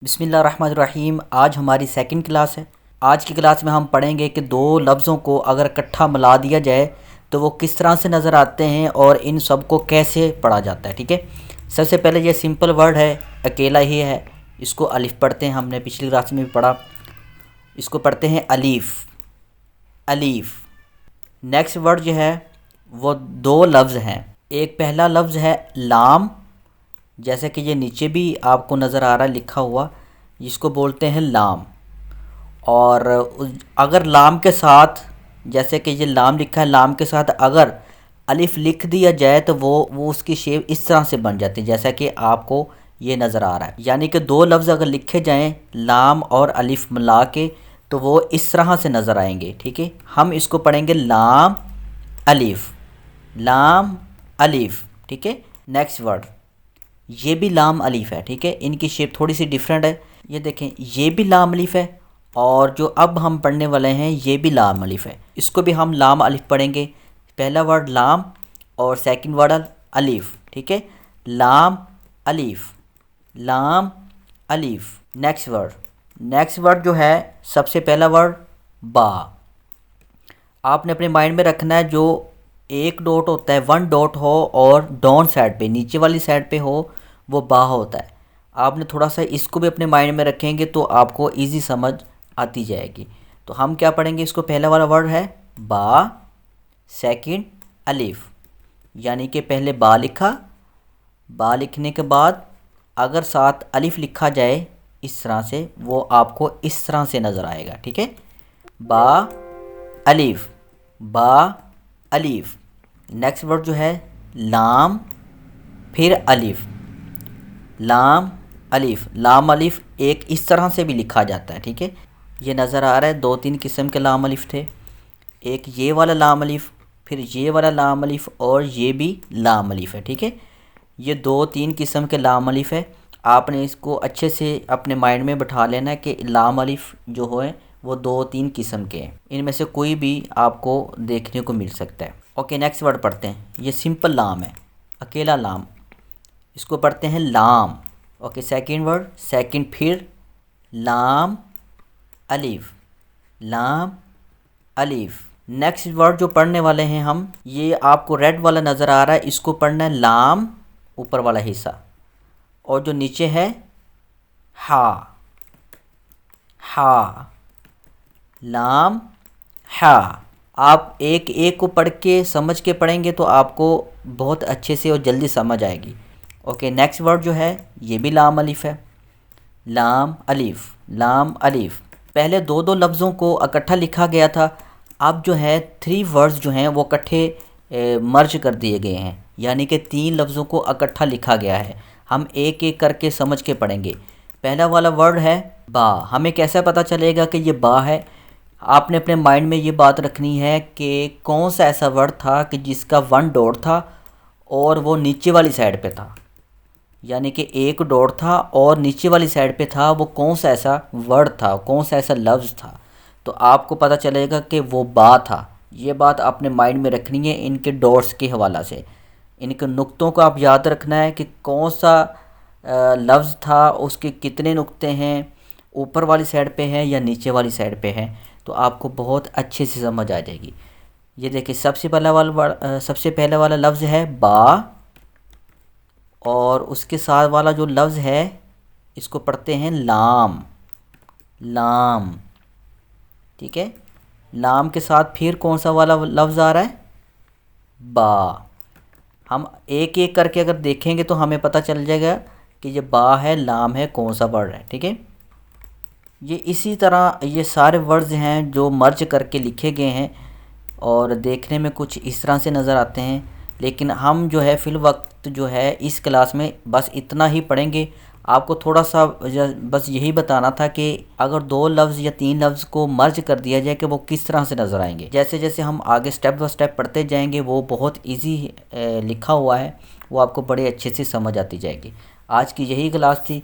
बिस्मिल्लाहिर्रहमानिर्रहीम। आज हमारी सेकंड क्लास है। आज की क्लास में हम पढ़ेंगे कि दो लफ्ज़ों को अगर इकट्ठा मिला दिया जाए तो वो किस तरह से नज़र आते हैं और इन सब को कैसे पढ़ा जाता है। ठीक है, सबसे पहले ये सिंपल वर्ड है, अकेला ही है। इसको अलिफ पढ़ते हैं, हमने पिछली क्लास में भी पढ़ा। इसको पढ़ते हैं अलीफ़, अलीफ़। नेक्स्ट वर्ड जो है वो दो लफ्ज़ हैं। एक पहला लफ्ज़ है लाम, जैसे कि ये नीचे भी आपको नज़र आ रहा है लिखा हुआ, जिसको बोलते हैं लाम। और अगर लाम के साथ, जैसे कि ये लाम लिखा है, लाम के साथ अगर अलिफ लिख दिया जाए तो वो उसकी शेप इस तरह से बन जाती है जैसा कि आपको ये नज़र आ रहा है। यानी कि दो लफ्ज़ अगर लिखे जाएं लाम और अलिफ मिला के तो वो इस तरह से नज़र आएंगे। ठीक है, हम इसको पढ़ेंगे लाम अलिफ, लाम अलिफ। ठीक है, नेक्स्ट वर्ड ये भी लाम अलीफ़ है। ठीक है, इनकी शेप थोड़ी सी डिफरेंट है। ये देखें, ये भी लाम अलीफ़ है और जो अब हम पढ़ने वाले हैं ये भी लाम अलीफ़ है। इसको भी हम लाम अलीफ़ पढ़ेंगे। पहला वर्ड लाम और सेकंड वर्ड अलीफ़। ठीक है, लाम अलीफ़, लाम अलीफ़। नेक्स्ट वर्ड जो है, सबसे पहला वर्ड बा। आपने अपने माइंड में रखना है जो एक डॉट होता है, वन डॉट हो और डाउन साइड पे, नीचे वाली साइड पे हो, वो बा होता है। आपने थोड़ा सा इसको भी अपने माइंड में रखेंगे तो आपको इजी समझ आती जाएगी। तो हम क्या पढ़ेंगे, इसको पहला वाला वर्ड है बा, सेकंड अलिफ। यानी कि पहले बा लिखा, बा लिखने के बाद अगर साथ अलिफ लिखा जाए इस तरह से, वो आपको इस तरह से नज़र आएगा। ठीक है, बा अलिफ, बा अलिफ। नेक्स्ट वर्ड जो है लाम फिर अलिफ, लाम अलिफ। लाम अलिफ एक इस तरह से भी लिखा जाता है। ठीक है, ये नज़र आ रहा है, दो तीन किस्म के लाम अलिफ थे। एक ये वाला लाम अलिफ, फिर ये वाला लाम अलिफ और ये भी लाम अलिफ है। ठीक है, ये दो तीन किस्म के लाम अलिफ है। आपने इसको अच्छे से अपने माइंड में बैठा लेना है कि लाम अलिफ जो है वो दो तीन किस्म के हैं, इनमें से कोई भी आपको देखने को मिल सकता है। ओके, नेक्स्ट वर्ड पढ़ते हैं। ये सिंपल लाम है, अकेला लाम, इसको पढ़ते हैं लाम। ओके, सेकंड वर्ड, सेकंड फिर लाम अलीफ, लाम अलीफ। नेक्स्ट वर्ड जो पढ़ने वाले हैं हम, ये आपको रेड वाला नज़र आ रहा है, इसको पढ़ना है लाम, ऊपर वाला हिस्सा, और जो नीचे है हा, हा, लाम हा। आप एक एक को पढ़ के समझ के पढ़ेंगे तो आपको बहुत अच्छे से और जल्दी समझ आएगी। ओके, नेक्स्ट वर्ड जो है ये भी लाम अलिफ है, लाम अलिफ, लाम अलिफ। पहले दो दो लफ्ज़ों को इकट्ठा लिखा गया था, अब जो है थ्री वर्ड्स जो हैं वो इकट्ठे मर्ज कर दिए गए हैं, यानी कि तीन लफ्ज़ों को इकट्ठा लिखा गया है। हम एक एक करके समझ के पढ़ेंगे। पहला वाला वर्ड है बा। हमें कैसे पता चलेगा कि ये बा है? आपने अपने माइंड में ये बात रखनी है कि कौन सा ऐसा वर्ड था कि जिसका वन डॉट था और वो नीचे वाली साइड पे था, यानी कि एक डॉट था और नीचे वाली साइड पे था, वो कौन सा ऐसा वर्ड था, कौन सा ऐसा लफ्ज़ था, तो आपको पता चलेगा कि वो बा था। ये बात अपने माइंड में रखनी है इनके डॉट्स के हवाला से। इनके नुक्तों को आप याद रखना है कि कौन सा लफ्ज़ था, उसके कितने नुक्ते हैं, ऊपर वाली साइड पे है या नीचे वाली साइड पे है, तो आपको बहुत अच्छे से समझ आ जाएगी। ये देखिए, सबसे पहला वाला लफ्ज़ है बा, और उसके साथ वाला जो लफ्ज़ है इसको पढ़ते हैं लाम, लाम। ठीक है, लाम के साथ फिर कौन सा वाला लफ्ज़ आ रहा है? बा। हम एक एक करके अगर देखेंगे तो हमें पता चल जाएगा कि ये बा है, लाम है, कौन सा वर्ड है। ठीक है, ये इसी तरह ये सारे वर्ड्स हैं जो मर्ज करके लिखे गए हैं और देखने में कुछ इस तरह से नज़र आते हैं। लेकिन हम जो है फ़िल वक्त जो है इस क्लास में बस इतना ही पढ़ेंगे। आपको थोड़ा सा बस यही बताना था कि अगर दो लफ्ज़ या तीन लफ्ज़ को मर्ज कर दिया जाए कि वो किस तरह से नज़र आएंगे। जैसे जैसे हम आगे स्टेप बाय स्टेप पढ़ते जाएंगे, वो बहुत ईजी लिखा हुआ है, वो आपको बड़े अच्छे से समझ आती जाएगी। आज की यही क्लास थी।